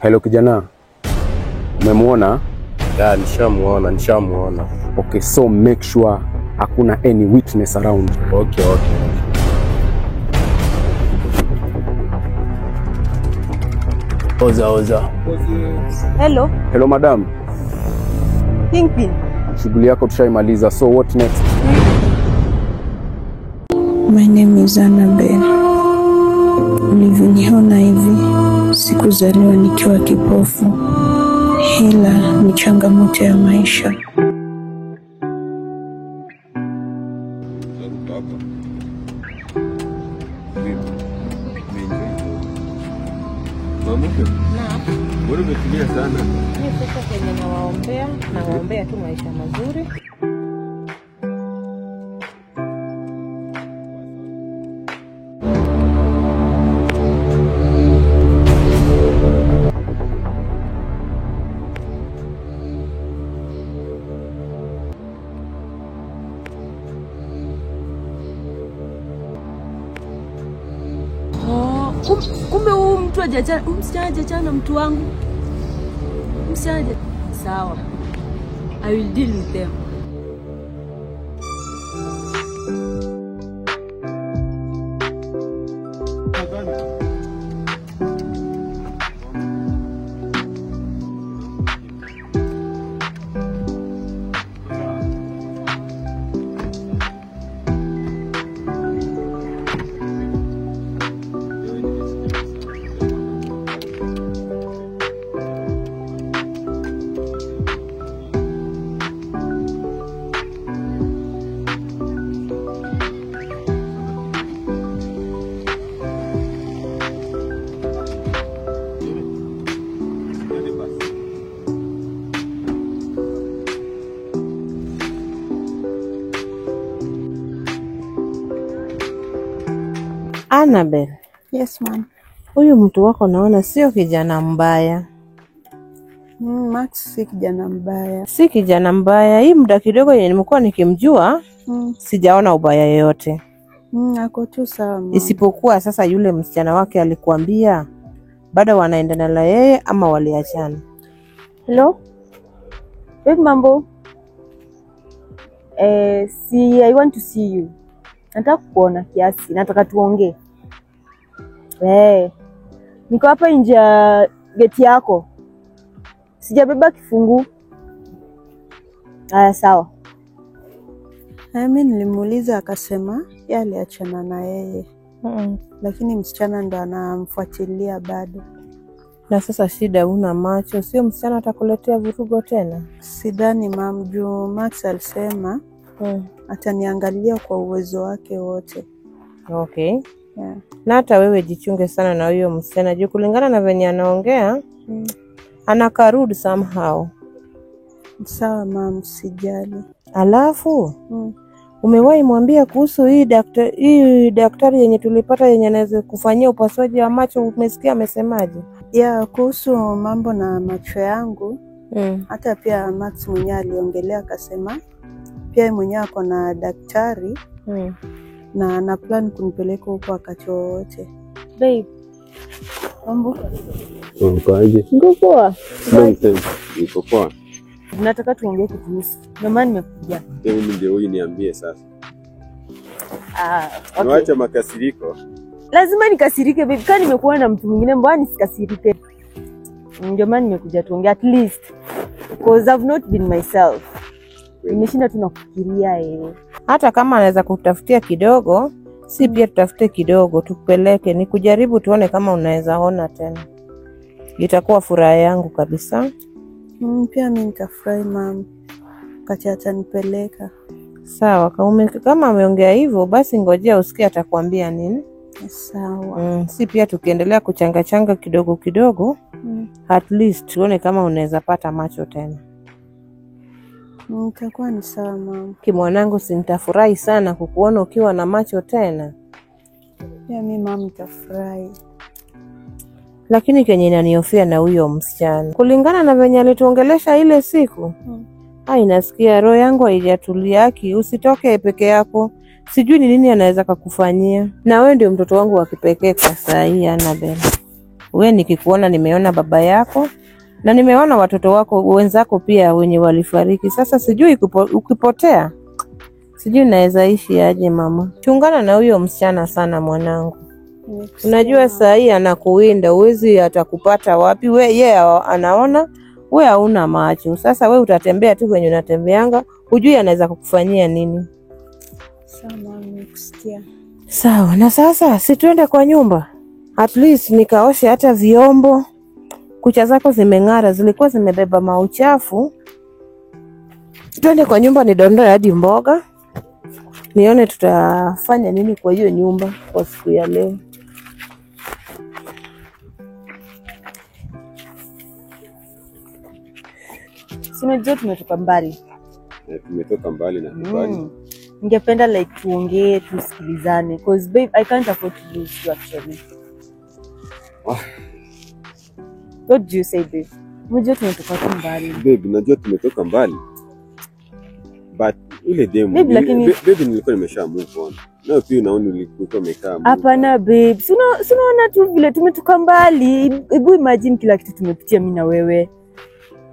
Hello kijana. Umemuona? Ya, nishamuona. Okay, so make sure hakuna any witness around. Okay. Oza. Hello madam. Kingpin. Shughuli yako tushaimaliza. So what next? My name is Annabel. Ulivyoniona hivi, sikuzaliwa nikiwa kipofu. Hila ni changamoto ya maisha. Mbona umetulia sana? Mimi sasa kwenye nawaombea tu maisha mazuri. Kumbe huyu mtu msichana na mtu wangu. Msichana sawa. I will deal with them. Annabel. Yes, ma'am. Huyu mtu wako naona sio kijana mbaya. Max si kijana mbaya. Si kijana mbaya. Hii muda kidogo yenye nimekuwa nikimjua, sijaona ubaya yoyote. Ako tu sawa. Isipokuwa sasa yule msichana wake alikuambia bado wanaendana na yeye ama waliachana. Hello? Vipi mambo? I want to see you. Nataka kuona kiasi, nataka tuongee. Niko hapa nje ya geti yako. Sijabeba kifungu. Sawa. Mimi nilimuuliza akasema yeye aliachana na yeye. Lakini msichana ndo anamfuatilia bado. Na sasa shida una macho, sio msichana atakuletea vurugo tena? Sidhani ma'am, juu Max alisema ataniangalia kwa uwezo wake wote. Okay. Yeah. Na hata wewe jichunge sana na huyo msichana, juu kulingana na venye anaongea anakaa rude somehow. Sawa ma'am, sijali. Alafu umewahi mwambia kuhusu hii daktari yenye tulipata yenye anaweza kufanyia upasuaji wa macho? Umesikia amesemaje? Kuhusu mambo na macho yangu. Hata pia Max mwenyewe aliongelea akasema pia mwenyewe ako na daktari na ana plan kunipeleka huko wakati wote. Babe. Mambo? Unaje? Niko poa. Niko poa. Nataka tuongee kitu hisi. Ndio maana nimekuja. Mimi ndio huyu niambie sasa. Okay. Unaacha makasiriko? Lazima nikasirike babe. Kama nimekuwa na mtu mwingine mbona nisikasirike? Ndio maana nimekuja tuongee at least. Because I've not been myself. Nimeshinda tu nakufikiria Hata kama anaweza kutafutia kidogo, si pia tutafute kidogo tukupeleke, ni kujaribu tuone kama unaweza ona tena. Itakuwa furaha yangu kabisa. Pia mimi nitafurahi ma'am. Kati atanipeleka. Sawa, kama ameongea hivyo basi ngojea usikie atakwambia nini. Sawa. Si pia tukiendelea kuchanga kidogo at least tuone kama unaweza pata macho tena. Itakuwa ni sawa ma'am. Kimwanangu, si nitafurahi sana kukuona ukiwa na macho tena. Pia mimi ma'am nitafurahi. Lakini kenye inaniofia na huyo msichana, kulingana na venye alituongelesha ile siku, nasikia roho yangu haijatulia. Usitoke peke yako, sijui ni nini anaweza kukufanyia. Na wewe ndio mtoto wangu wa kipekee kwa saa hii Annabel. We nikikuona nimeona baba yako na nimeona watoto wako wenzako pia wenye walifariki. Sasa sijui ukipotea, sijui naweza ishi aje mama. Chungana na huyo msichana sana mwanangu. Unajua saa hii anakuwinda, uwezi atakupata wapi. Yeye anaona we hauna macho. Sasa we utatembea tu kwenye unatembeanga, hujui anaweza kukufanyia nini. Sawa, nimekusikia. Sawa, na sasa si tuende kwa nyumba. At least nikaoshe hata vyombo. Kucha zako zimeng'ara, zilikuwa zimebeba mauchafu. Tuende kwa nyumba nidondoe hadi mboga. Nione tutafanya nini kwa hiyo nyumba kwa siku ya leo. Sinajua tumetoka mbali. Tumetoka mbali na mbali. Ningependa like tuongee, tusikilizane because babe I can't afford to lose you actually. What do you say babe? Unajua tumetoka mbali. Babe, najua tumetoka mbali. But ile demo babe nilikuwa nimesha move on. Na pia unaona ulikuwa umekaa. Hapana babe. Unaona tu vile tumetoka mbali. Hebu imagine kila kitu tumepitia mimi na wewe.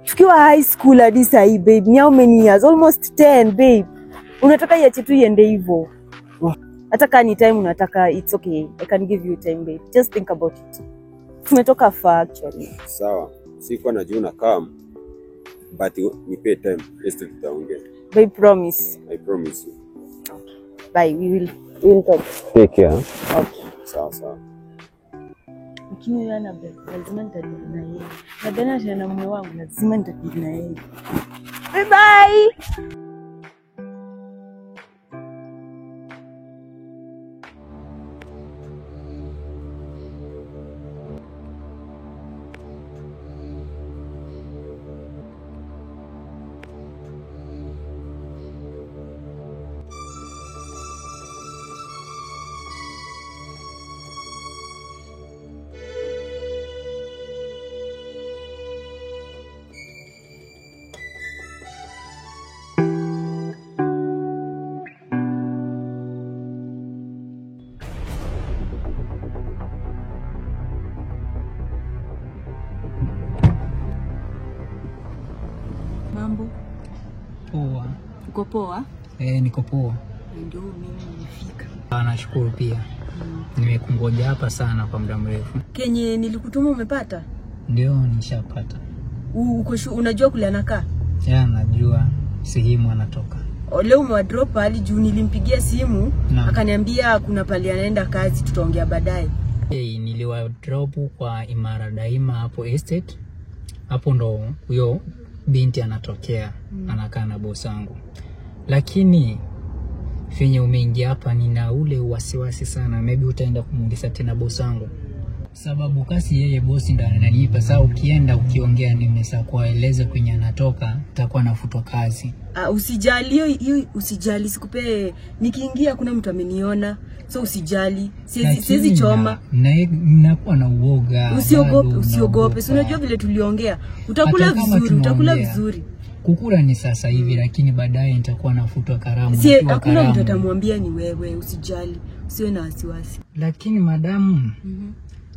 Tukiwa high school hadi sasa hii babe. Ni how many years? Almost 10 babe. Unataka iache tu iende hivyo. Hata kama ni time unataka, it's okay. I can give you time babe. Just think about it. Tumetoka far actually. Sawa. Sikuwa najua na come. But nipe time. Let's tutaongea. Babe, promise. I promise you. Bye, we will talk. Take care. Okay. Sawa. Lakini wewe na babe, lazima nitadili na yeye. Nadhani tena mume wangu lazima nitadili na yeye. Bye. Mambo? Poa. Uko poa? Niko poa. Ndio mimi nimefika. Nashukuru pia. Nimekungoja hapa sana kwa muda mrefu. Kenye nilikutuma umepata? Ndio nishapata. Unajua kule anakaa? Najua sehemu anatoka. Leo umewadrop hali juu nilimpigia simu akaniambia kuna pali anaenda kazi tutaongea baadaye. Niliwadrop kwa Imara Daima hapo estate. Hapo ndo huyo binti anatokea, anakaa na bosi wangu. Lakini fenye umeingia hapa nina ule wasiwasi sana. Maybe utaenda kumuuliza tena bosi wangu. Sababu kasi yeye bosi ndo ananipa. Sasa ukienda ukiongea nimesa kueleza kwenye anatoka, utakuwa nafutwa kazi. Usijali hiyo usijali, sikupe nikiingia kuna mtu ameniona. So usijali. Siwezi choma. Ninakuwa na uoga. Usiogope. Si unajua vile tuliongea. Utakula vizuri. Kukula ni sasa hivi lakini baadaye nitakuwa nafutwa karamu. Hakuna mtu atamwambia ni wewe, usijali. Usiwe na wasiwasi. Lakini madamu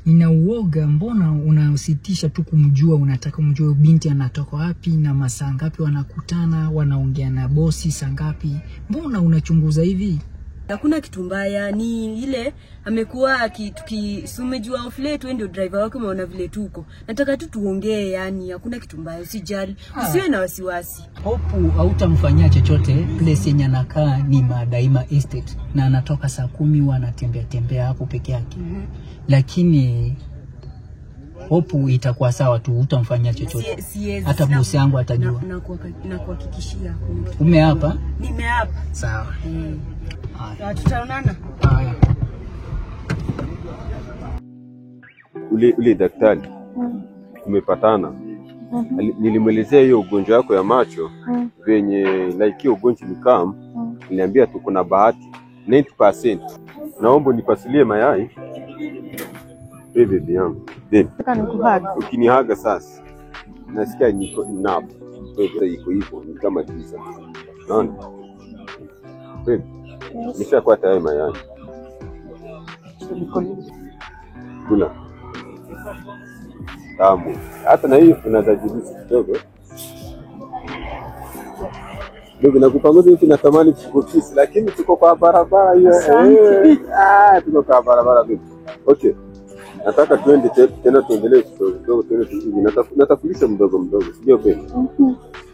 nina uoga, mbona unasitisha tu kumjua, unataka kumjua binti anatoka wapi na masaa ngapi wanakutana, wanaongea na bosi saa ngapi? Mbona unachunguza hivi? Hakuna kitu mbaya, ni ile amekuwa tukisumejua offlate wewe ndio driver wako umeona vile tuko. Nataka tu tuongee yani, hakuna kitu mbaya, usijali. Usiwe na wasiwasi. Hopu hautamfanyia chochote. Place yenye anakaa ni Daima Estate na anatoka saa 10 wanatembea hapo peke yake. Lakini hopu itakuwa sawa tu, utamfanyia chochote. Hata bosi yangu atajua. Na kuhakikishia hakuna. Umeapa? Nimeapa. Sawa. Tutaonana. Haya. Ule daktari tumepatana. Nilimwelezea hiyo ugonjwa wako ya macho venye like ugonjwa ni kama niliambia tuko na bahati 90%. Naomba nipasilie mayai. Baby yangu. Ukinihaga sasa. Nasikia niko napo. Baby iko hivyo ni kama tisa. Naona. Baby. Nishakuwa tayari mayai. Kula. Tamu. Hata na hii unaweza jibusi kidogo. Ndio nakupanguza hivi natamani kukukisi lakini tuko kwa barabara hiyo. Tuko kwa barabara vipi? Okay. Nataka tuende tena tuendelee kidogo tuende natafulisha mdogo sio peni.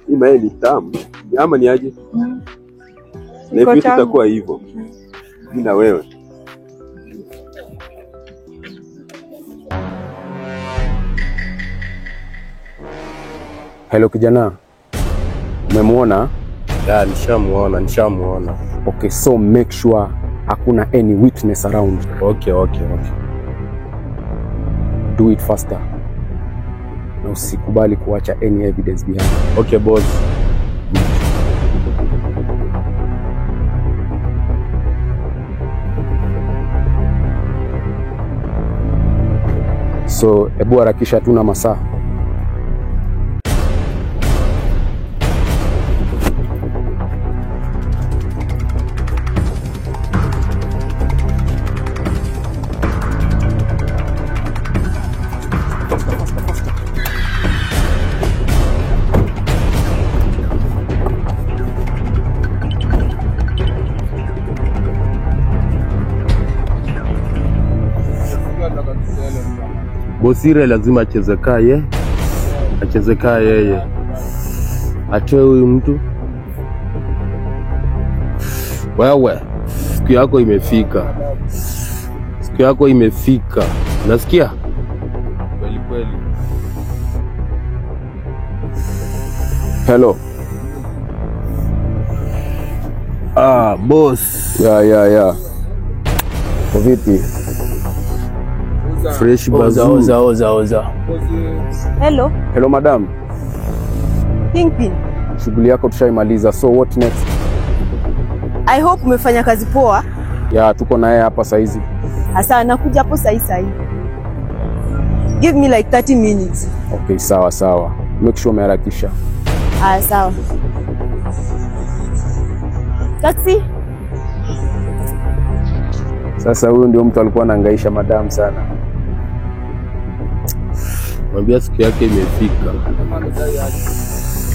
Hii mayai ni tamu. Ama ni aje? Na hivi tutakuwa hivyo. Mimi na wewe. Hello kijana. Umemuona? Ya, nishamuona. Okay, so make sure hakuna any witness around. Okay. Do it faster. Na usikubali kuacha any evidence behind. Okay, boss. So, ebu harakisha, tuna masaa. Bosire lazima achezeka yeye. Atoe huyu mtu. Wewe, siku yako imefika. Nasikia? Kweli. Hello. Boss. Ya. Kwa vipi? Fresh bazoo. Oza. Hello madam. Kingpin. Shughuli yako tushaimaliza, so what next? I hope umefanya kazi poa. Ya, tuko naye hapa saizi. Asa nakuja hapo sahi. Give me like 30 minutes. Okay, sawa. Make sure umeharakisha. Sawa. Taxi. Sasa huyu ndio mtu alikuwa anahangaisha madam sana. Mwambia siku yake imefika.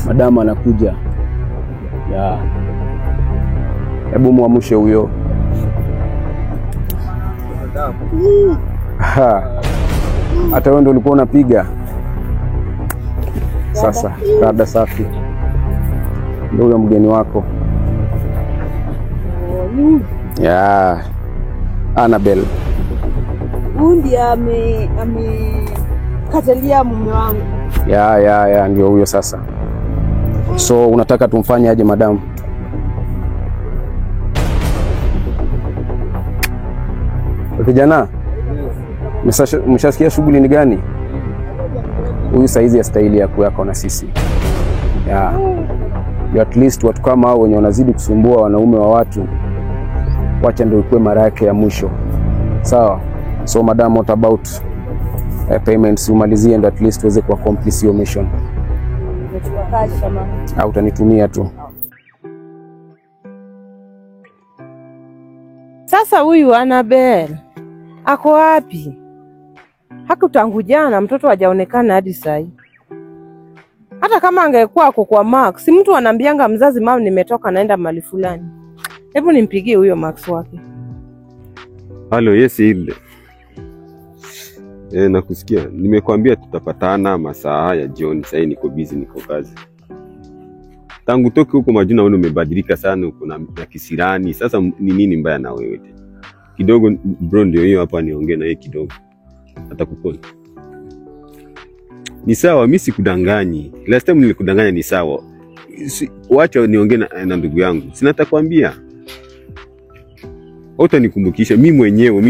Madam anakuja. Ya. Hebu muamshe huyo. Hata wewe ndio ulikuwa unapiga. Sasa, dada safi. Ndio huyo mgeni wako. Ya. Annabelle. Undi katalia mume wangu. Ya, ndio huyo sasa. So unataka tumfanye aje madam? Vijana, mshasikia shughuli ni gani? Huyu saizi ya staili yako na sisi. Ya. At least watu kama hao wenye wanazidi kusumbua wanaume wa watu, wacha ndio ikuwe mara yake ya mwisho. Sawa? So madam, what about payments? Umalizie and at least uweze kuaccomplish your mission. Au utanitumia tu. Sasa huyu Annabelle ako wapi? Hakutangu jana mtoto hajaonekana hadi sasa. Hata kama angekuwa ako kwa Max, si mtu anambianga mzazi mama nimetoka naenda mahali fulani. Hebu nimpigie huyo Max wake. Halo, yes ile. Nakusikia. Nimekwambia tutapatana masaa haya jioni. Sasa niko busy, niko kazi. Tangu toke huko majina wewe umebadilika sana, uko na kisirani. Sasa ni nini mbaya na wewe tena? Kidogo bro, ndio hiyo hapa niongee na yeye kidogo. Atakupona. Ni sawa, mimi sikudanganyi. Last time nilikudanganya ni sawa. Wacha niongee na ndugu yangu. Sina takwambia. Utanikumbukisha mimi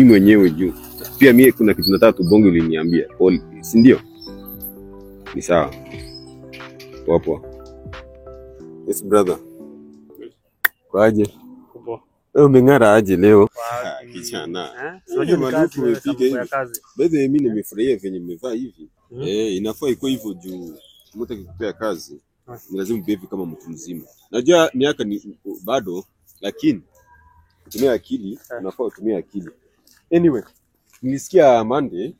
mwenyewe juu. Pia mimi kuna kitu nataka tubonge uliniambia. Si ndio? Ni sawa. Poa. Yes brother. Kwaje? Poa. Wewe umeng'ara aje leo? Kijana. Unajua malipo umepiga hivi. Baadhi mimi nimefurahia venye nimevaa hivi. Inafaa iko hivyo juu mtu akikupea kazi ni lazima ubebe kama mtu mzima. Najua miaka ni bado, lakini tumia akili, unafaa utumie akili. Anyway, nilisikia Monday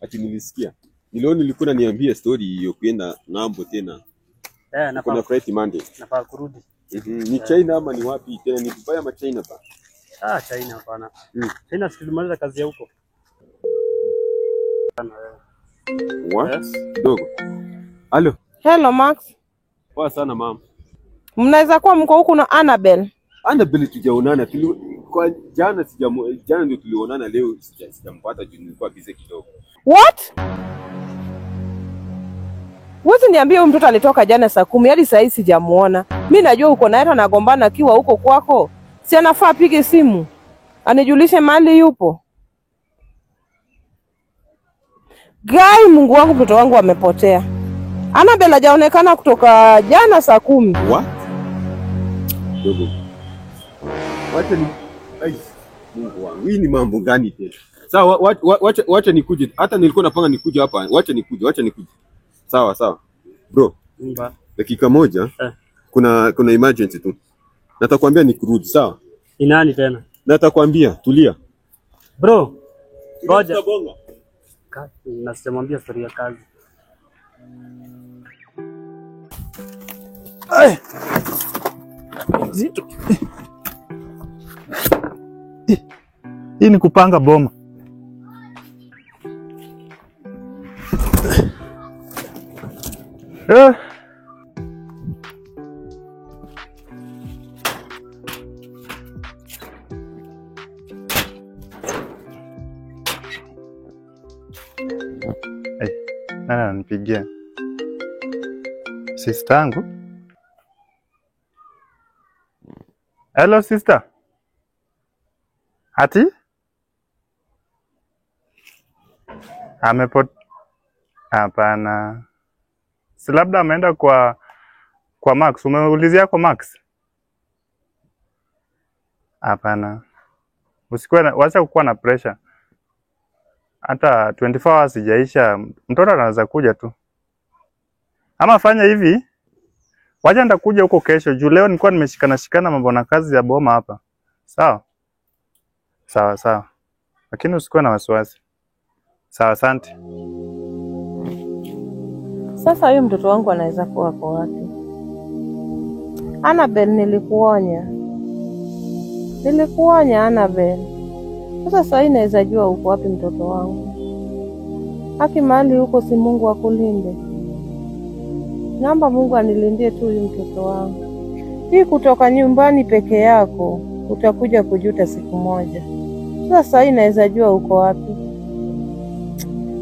Ati nilisikia. Niliona nilikuwa niambia story hiyo kwenda ng'ambo tena. Kuna Friday Monday. Nafaa kurudi. Ni China ama ni wapi tena? Ni Dubai ama China ba? China hapana. China sikimaliza kazi ya huko. What? Dogo. Halo. Hello Max. Poa sana mama. Mnaweza kuwa mko huku na Annabel? Annabel tujaonana. Kwa jana jana ndio tulionana, leo sijampata juu nilikuwa busy kidogo. What? Wewe niambie huyu mtoto alitoka jana saa 10 hadi saa hii sijamuona. Mimi najua uko naye anagombana akiwa huko kwako. Si anafaa apige simu. Anijulishe mahali yupo. Gai, Mungu wangu, mtoto wangu amepotea. Annabel hajaonekana kutoka jana saa 10. What? Dogo. Wacha ni Mungu wangu. Hii ni mambo gani tena? Sawa, wacha nikuje. Hata nilikuwa napanga nikuje hapa. Wacha nikuje. Sawa. Bro. Dakika moja. Kuna emergency tu. Natakwambia nikurudi, sawa? Ni nani tena? Natakwambia, tulia. Bro. Ngoja. Nasimwambia story ya kazi. Zito. Hii ni kupanga boma. Nani ananipigia? Sister yangu? Hello sister. Ati? Hapana. Si labda ameenda kwa Max. Umeulizia kwa Max? Hapana. Wacha kukuwa na pressure. Hata 24 hours sijaisha, mtoto anaweza kuja tu. Ama fanya hivi, wacha nitakuja huko kesho. Juu leo nilikuwa nimeshikana mambo na kazi ya boma hapa. Sawa? Sawa. Lakini usikuwe na wasiwasi. Sawa, asante. Sasa huyu mtoto wangu anaweza kuwa kwa wapi? Annabel, nilikuonya Annabel. Sasa hii naweza jua uko wapi mtoto wangu. Haki mahali huko, si Mungu akulinde. Naomba Mungu anilindie tu huyu mtoto wangu. Hii kutoka nyumbani peke yako utakuja kujuta siku moja. Sasa hii naweza jua uko wapi.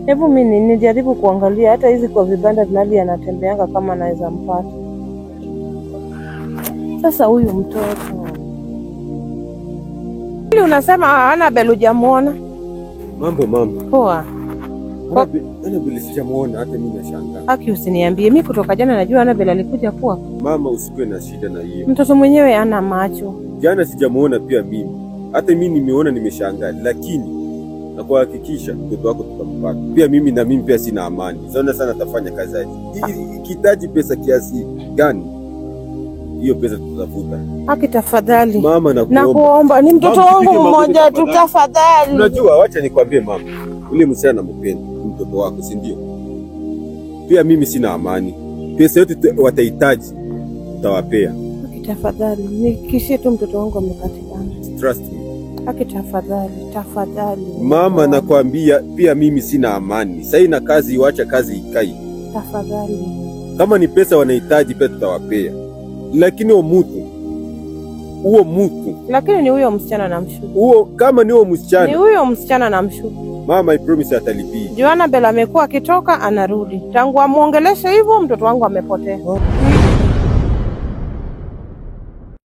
Hebu mimi nijaribu kuangalia hata hizi kwa vibanda vinali anatembeanga kama naweza mpata. Sasa huyu mtoto. Ili unasema Annabel hujamuona? Mambo. Poa. Annabel sijamuona, hata mimi nashangaa. Haki usiniambie, mimi kutoka jana najua Annabel alikuja kwa. Mama, usikuwe na shida na hiyo. Mtoto mwenyewe ana macho. Jana sijamuona pia mimi. Hata mimi nimeona, nimeshangaa, lakini na kuhakikisha mtoto wako tutampata. Pia mimi pia sina amani. Sana atafanya kazi yake. Ikihitaji pesa kiasi gani? Hiyo pesa tutafuta. Haki tafadhali. Mama, nakuomba ni mtoto wangu mmoja tu tafadhali. Unajua, wacha nikwambie mama. Ule msichana mpenda mtoto wako, si ndio? Pia mimi sina amani. Pesa yote watahitaji utawapea. Haki tafadhali. Nikishie tu mtoto wangu amepatikana. Trust me. Haki tafadhali. Mama, nakwambia pia mimi sina amani. Sasa na kazi, wacha kazi ikai. Tafadhali. Kama ni pesa wanahitaji pia tutawapea. Lakini huo mtu. Lakini ni huyo msichana namshuku. Kama ni huyo msichana. Ni huyo msichana namshuku. Mama, I promise atalipia. Joanna Bella amekuwa akitoka anarudi. Tangu amuongeleshe hivyo mtoto wangu amepotea.